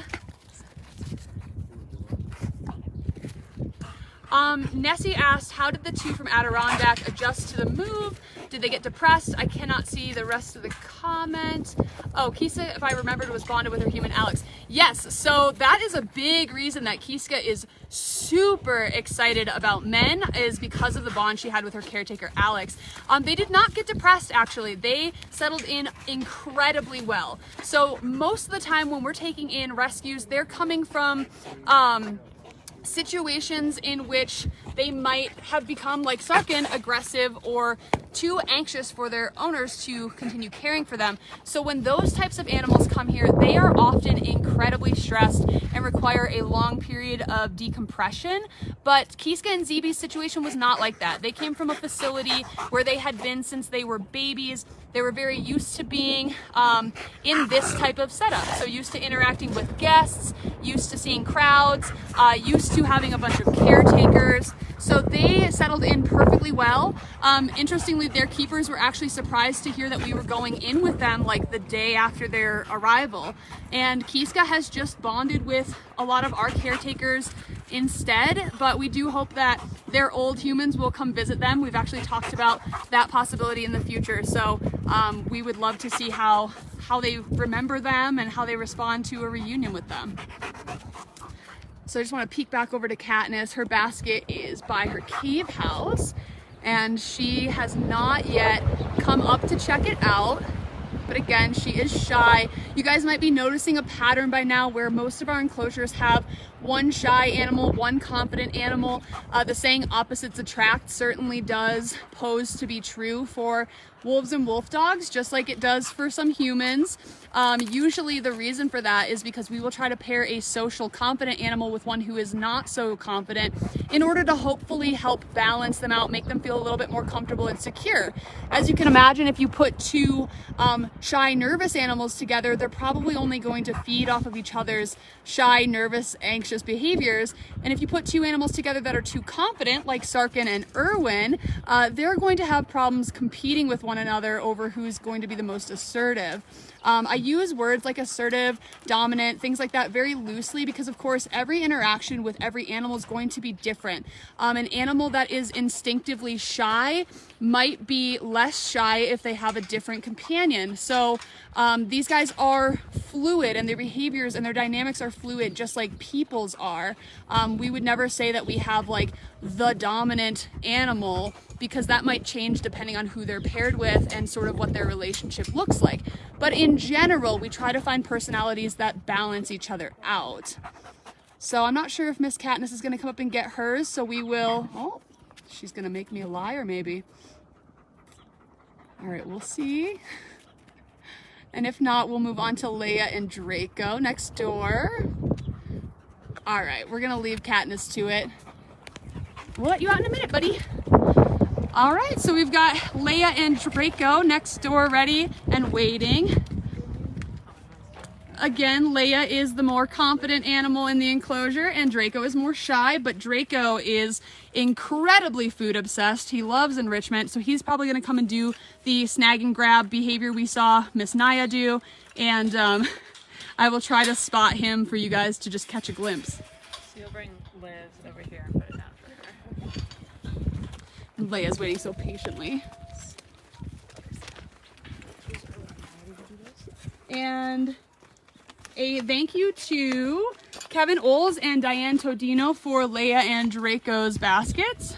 Nessie asked, how did the two from Adirondack adjust to the move? Did they get depressed? I cannot see the rest of the comment. Oh, Kiska, if I remembered, was bonded with her human Alex. Yes, so that is a big reason that Kiska is super excited about men, is because of the bond she had with her caretaker Alex. They did not get depressed, actually. They settled in incredibly well. So most of the time when we're taking in rescues, they're coming from situations in which they might have become, like Sarkin, aggressive or too anxious for their owners to continue caring for them. So when those types of animals come here, they are often incredibly stressed and require a long period of decompression. But Kiska and Zeeby's situation was not like that. They came from a facility where they had been since they were babies. They were very used to being in this type of setup. So used to interacting with guests, used to seeing crowds, used to having a bunch of caretakers. So they settled in perfectly well. Interestingly, their keepers were actually surprised to hear that we were going in with them like the day after their arrival. And Kiska has just bonded with a lot of our caretakers instead, but we do hope that their old humans will come visit them. We've actually talked about that possibility in the future. So we would love to see how they remember them and how they respond to a reunion with them. So I just want to peek back over to Katniss. Her basket is by her cave house, and she has not yet come up to check it out. But again, she is shy. You guys might be noticing a pattern by now where most of our enclosures have one shy animal, one confident animal. The saying opposites attract certainly does pose to be true for wolves and wolf dogs, just like it does for some humans. Usually the reason for that is because we will try to pair a social confident animal with one who is not so confident in order to hopefully help balance them out, make them feel a little bit more comfortable and secure. As you can imagine, if you put two shy, nervous animals together, they're probably only going to feed off of each other's shy, nervous, anxious behaviors. And if you put two animals together that are too confident, like Sarkin and Erwin, they're going to have problems competing with one another over who's going to be the most assertive. I use words like assertive, dominant, things like that very loosely because, of course, every interaction with every animal is going to be different. An animal that is instinctively shy might be less shy if they have a different companion. So these guys are fluid, and their behaviors and their dynamics are fluid, just like people's are. We would never say that we have like the dominant animal, because that might change depending on who they're paired with and sort of what their relationship looks like. But in general, we try to find personalities that balance each other out. So I'm not sure if Miss Katniss is going to come up and get hers, so we will... Oh, she's going to make me a liar, maybe. All right, we'll see. And if not, we'll move on to Leia and Draco next door. All right, we're going to leave Katniss to it. We'll let you out in a minute, buddy. All right, so we've got Leia and Draco next door ready and waiting. Again, Leia is the more confident animal in the enclosure and Draco is more shy, but Draco is incredibly food obsessed. He loves enrichment, so he's probably gonna come and do the snag and grab behavior we saw Miss Naya do, and I will try to spot him for you guys to just catch a glimpse. So you'll bring Liz over here and put it down for her. Leia's waiting so patiently. And a thank you to Kevin Oles and Diane Todino for Leia and Draco's baskets.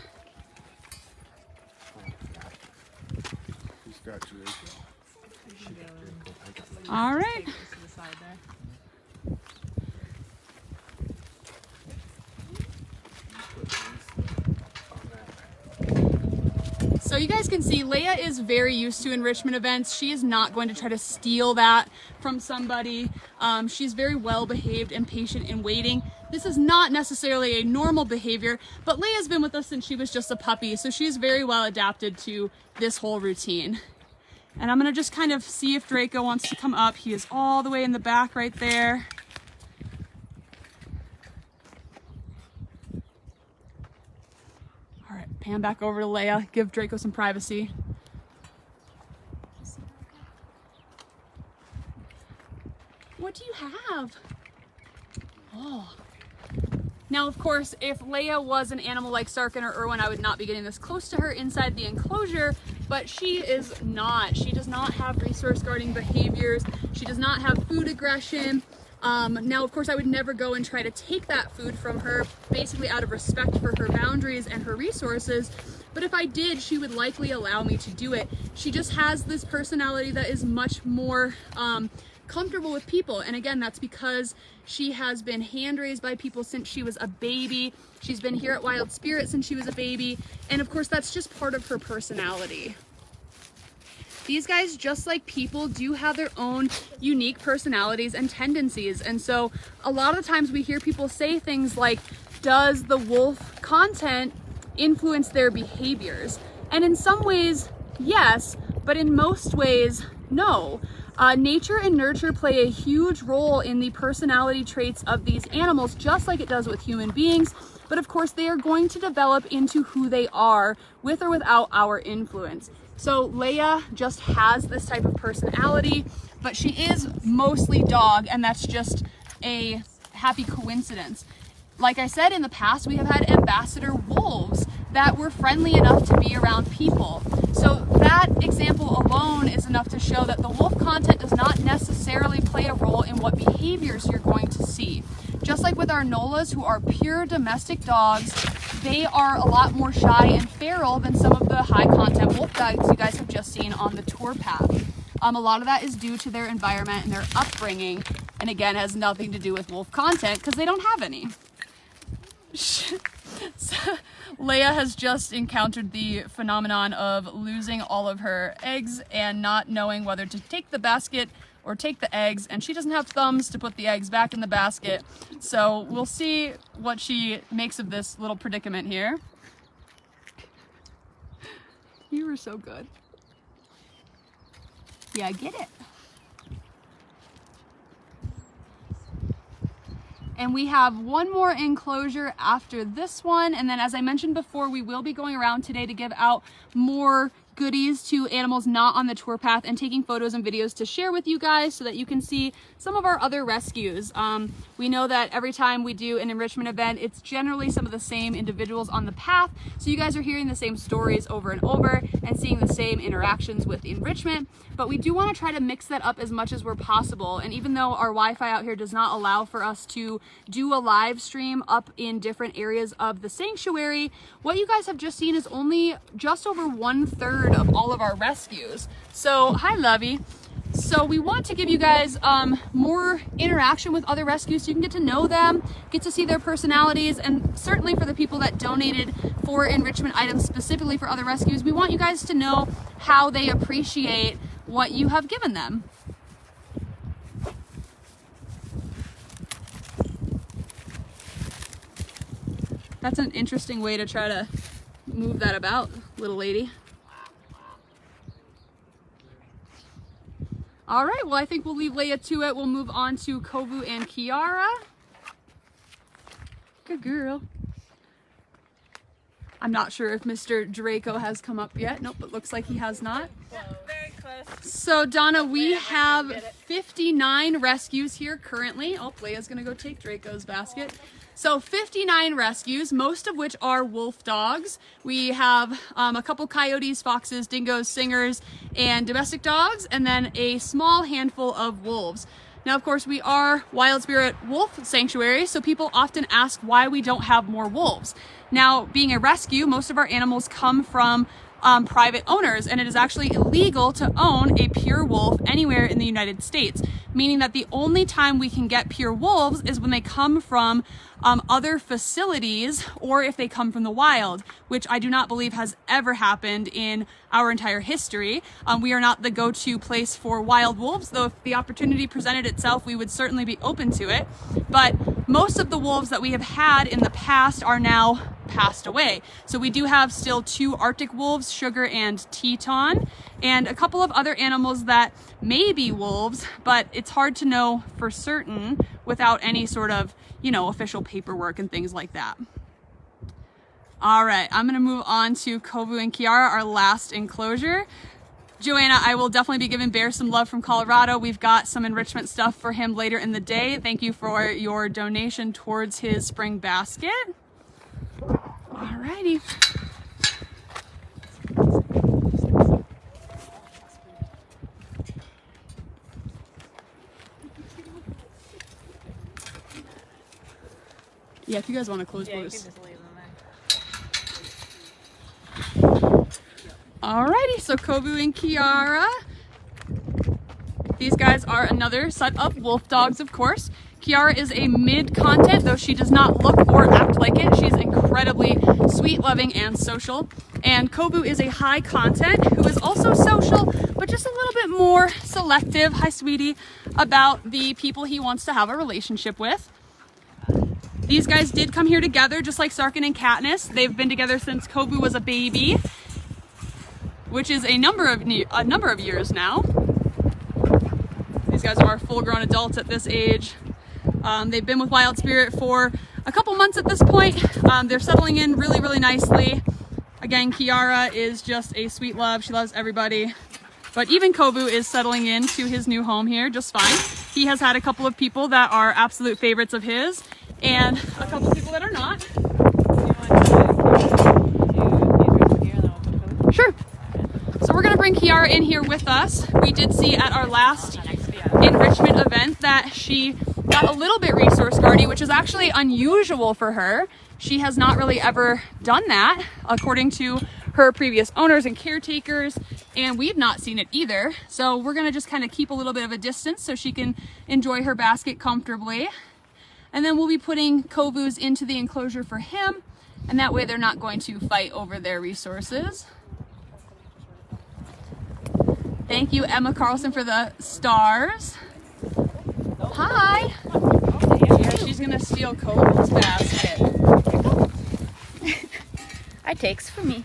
Who's got Draco? All right. So you guys can see Leia is very used to enrichment events. She is not going to try to steal that from somebody. She's very well behaved and patient in waiting. This is not necessarily a normal behavior, but Leia's been with us since she was just a puppy, so she's very well adapted to this whole routine. And I'm gonna just kind of see if Draco wants to come up. He is all the way in the back right there. All right, pan back over to Leia, give Draco some privacy. What do you have? Oh. Now, of course, if Leia was an animal like Sarkin or Erwin, I would not be getting this close to her inside the enclosure, but she is not. She does not have resource guarding behaviors. She does not have food aggression. Now, of course, I would never go and try to take that food from her, basically out of respect for her boundaries and her resources. But if I did, she would likely allow me to do it. She just has this personality that is much more comfortable with people. And again, that's because she has been hand raised by people since she was a baby. She's been here at Wild Spirit since she was a baby. And of course, that's just part of her personality. These guys, just like people, do have their own unique personalities and tendencies. And so a lot of the times we hear people say things like, does the wolf content influence their behaviors? And in some ways, yes, but in most ways, no. Nature and nurture play a huge role in the personality traits of these animals, just like it does with human beings. But of course, they are going to develop into who they are with or without our influence. So Leia just has this type of personality, but she is mostly dog, and that's just a happy coincidence. like I said, in the past, we have had ambassador wolves that were friendly enough to be around people. So that example alone is enough to show that the wolf content does not necessarily play a role in what behaviors you're going to see. Just like with our Nolas, who are pure domestic dogs, they are a lot more shy and feral than some of the high content wolf dogs you guys have just seen on the tour path. A lot of that is due to their environment and their upbringing, and again, has nothing to do with wolf content because they don't have any. So, Leia has just encountered the phenomenon of losing all of her eggs and not knowing whether to take the basket or take the eggs, and she doesn't have thumbs to put the eggs back in the basket. So we'll see what she makes of this little predicament here. You were so good. Yeah, get it. And we have one more enclosure after this one. And then, as I mentioned before, we will be going around today to give out more goodies to animals not on the tour path and taking photos and videos to share with you guys so that you can see some of our other rescues. We know that every time we do an enrichment event, it's generally some of the same individuals on the path. So you guys are hearing the same stories over and over and seeing the same interactions with enrichment. But we do want to try to mix that up as much as we're possible. And even though our Wi-Fi out here does not allow for us to do a live stream up in different areas of the sanctuary, what you guys have just seen is only just over 1/3 of all of our rescues. So, hi Lovey. So we want to give you guys more interaction with other rescues so you can get to know them, get to see their personalities, and certainly for the people that donated for enrichment items specifically for other rescues, we want you guys to know how they appreciate what you have given them. That's an interesting way to try to move that about, little lady. All right, well, I think we'll leave Leia to it. We'll move on to Kovu and Kiara. Good girl. I'm not sure if Mr. Draco has come up yet. Nope, it looks like he has not. Very close. So, Donna, we have 59 rescues here currently. Oh, Leia's gonna go take Draco's basket. So 59 rescues, most of which are wolf dogs. We have a couple coyotes, foxes, dingoes, singers, and domestic dogs, and then a small handful of wolves. Now, of course, we are Wild Spirit Wolf Sanctuary, so people often ask why we don't have more wolves. Now, being a rescue, most of our animals come from private owners, and it is actually illegal to own a pure wolf anywhere in the United States, meaning that the only time we can get pure wolves is when they come from other facilities or if they come from the wild, which I do not believe has ever happened in our entire history. We are not the go-to place for wild wolves, though if the opportunity presented itself, we would certainly be open to it. But most of the wolves that we have had in the past are now passed away. So we do have still 2 Arctic wolves, Sugar and Teton, and a couple of other animals that may be wolves, but it's hard to know for certain without any sort of, you know, official paperwork and things like that. All right, I'm gonna move on to Kovu and Kiara, our last enclosure. Joanna, I will definitely be giving Bear some love from Colorado. We've got some enrichment stuff for him later in the day. Thank you for your donation towards his spring basket. Alrighty. Yeah, if you guys want to close, Yeah, you close. can just leave them there. Alrighty, so Kovu and Kiara. These guys are another set of wolf dogs, of course. Kiara is a mid-content, though she does not look or act like it. She's incredibly sweet, loving, and social. And Kovu is a high content who is also social, but just a little bit more selective, hi sweetie, about the people he wants to have a relationship with. These guys did come here together, just like Sarkin and Katniss. They've been together since Kovu was a baby, which is a number of years now. These guys are full-grown adults at this age. They've been with Wild Spirit for a couple months at this point. They're settling in really, really nicely. Again, Kiara is just a sweet love. She loves everybody. But even Kovu is settling into his new home here just fine. He has had a couple of people that are absolute favorites of his. and a couple people that are not. Sure. So we're gonna bring Kiara in here with us. We did see at our last enrichment event that she got a little bit resource guardy, which is actually unusual for her. She has not really ever done that, according to her previous owners and caretakers, and we've not seen it either. So we're gonna just kind of keep a little bit of a distance so she can enjoy her basket comfortably. And then we'll be putting Kovus into the enclosure for him, and that way they're not going to fight over their resources. Thank you, Emma Carlson, for the stars. Hi. Yeah, she's gonna steal Kovu's basket. I takes for me.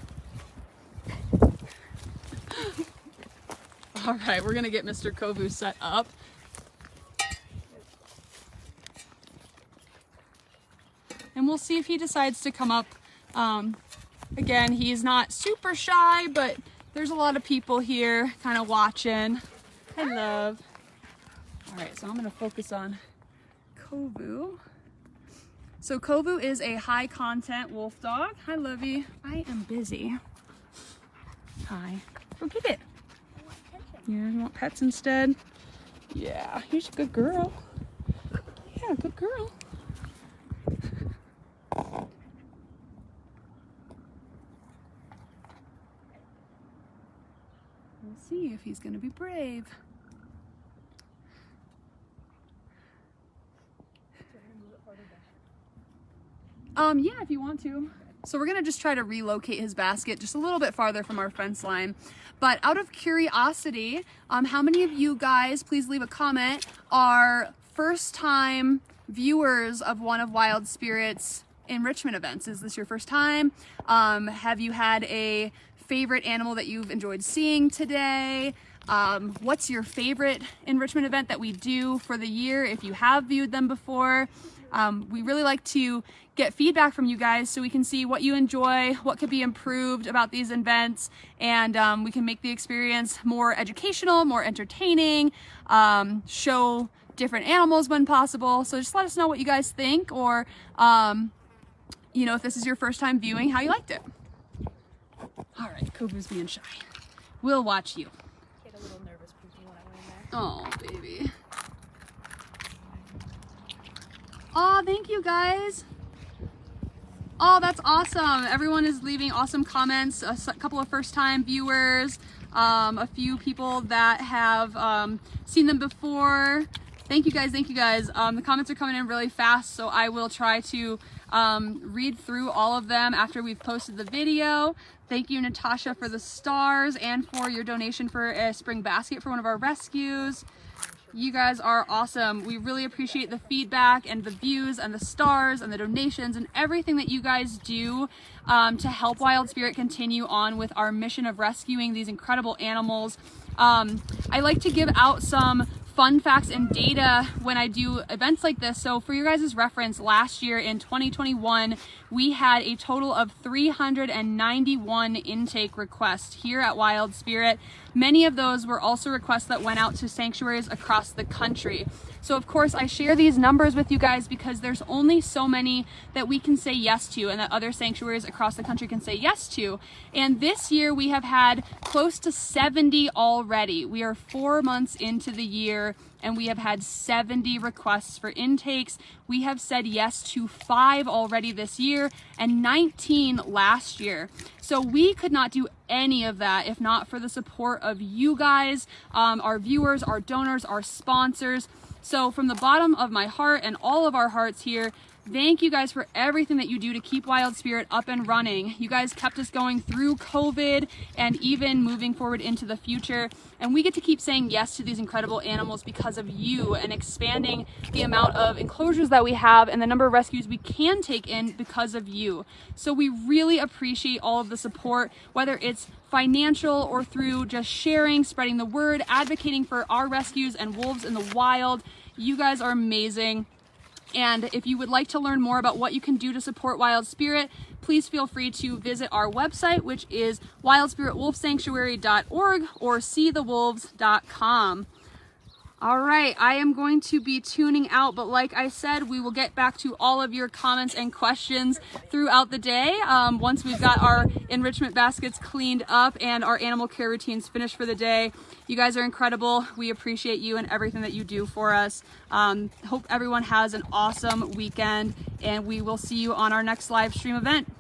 All right, we're gonna get Mr. Kovu set up. And we'll see if he decides to come up. Again, he's not super shy, but there's a lot of people here kind of watching. Hi, love. All right, so I'm gonna focus on Kovu. So Kovu is a high content wolf dog. Hi, Lovey. I am busy. Hi. Go get it. Yeah, you want pets instead? Yeah, you're a good girl. Yeah, good girl. We'll see if he's gonna be brave. Yeah, if you want to. So we're gonna just try to relocate his basket just a little bit farther from our fence line. But out of curiosity, how many of you guys, please leave a comment, are first time viewers of one of Wild Spirit's enrichment events? Is this your first time? Have you had a favorite animal that you've enjoyed seeing today? What's your favorite enrichment event that we do for the year if you have viewed them before? We really like to get feedback from you guys so we can see what you enjoy, what could be improved about these events, and we can make the experience more educational, more entertaining, show different animals when possible. So just let us know what you guys think, or you know, if this is your first time viewing, how you liked it. All right, Kovu's being shy. We'll watch you. Get a little nervous pooping when I went in there. Oh, baby. Oh, thank you guys. Oh, that's awesome. Everyone is leaving awesome comments. A couple of first-time viewers, a few people that have seen them before. Thank you guys, thank you guys. The comments are coming in really fast, so I will try to read through all of them after we've posted the video. Thank you, Natasha, for the stars and for your donation for a spring basket for one of our rescues. You guys are awesome. We really appreciate the feedback and the views and the stars and the donations and everything that you guys do to help Wild Spirit continue on with our mission of rescuing these incredible animals. I like to give out some fun facts and data when I do events like this. So for your guys' reference, last year in 2021, we had a total of 391 intake requests here at Wild Spirit. Many of those were also requests that went out to sanctuaries across the country. So of course I share these numbers with you guys because there's only so many that we can say yes to and that other sanctuaries across the country can say yes to. And this year we have had close to 70 already. We are 4 months into the year and we have had 70 requests for intakes. We have said yes to 5 already this year and 19 last year. So we could not do any of that if not for the support of you guys, our viewers, our donors, our sponsors. So from the bottom of my heart and all of our hearts here, thank you guys for everything that you do to keep Wild Spirit up and running. You guys kept us going through COVID and even moving forward into the future. And we get to keep saying yes to these incredible animals because of you and expanding the amount of enclosures that we have and the number of rescues we can take in because of you. So we really appreciate all of the support, whether it's financial or through just sharing, spreading the word, advocating for our rescues and wolves in the wild. You guys are amazing. And if you would like to learn more about what you can do to support Wild Spirit, please feel free to visit our website, which is wildspiritwolfsanctuary.org or seethewolves.com. All right, I am going to be tuning out, but like I said, we will get back to all of your comments and questions throughout the day. Once we've got our enrichment baskets cleaned up and our animal care routines finished for the day. You guys are incredible. We appreciate you and everything that you do for us. Hope everyone has an awesome weekend, and we will see you on our next live stream event.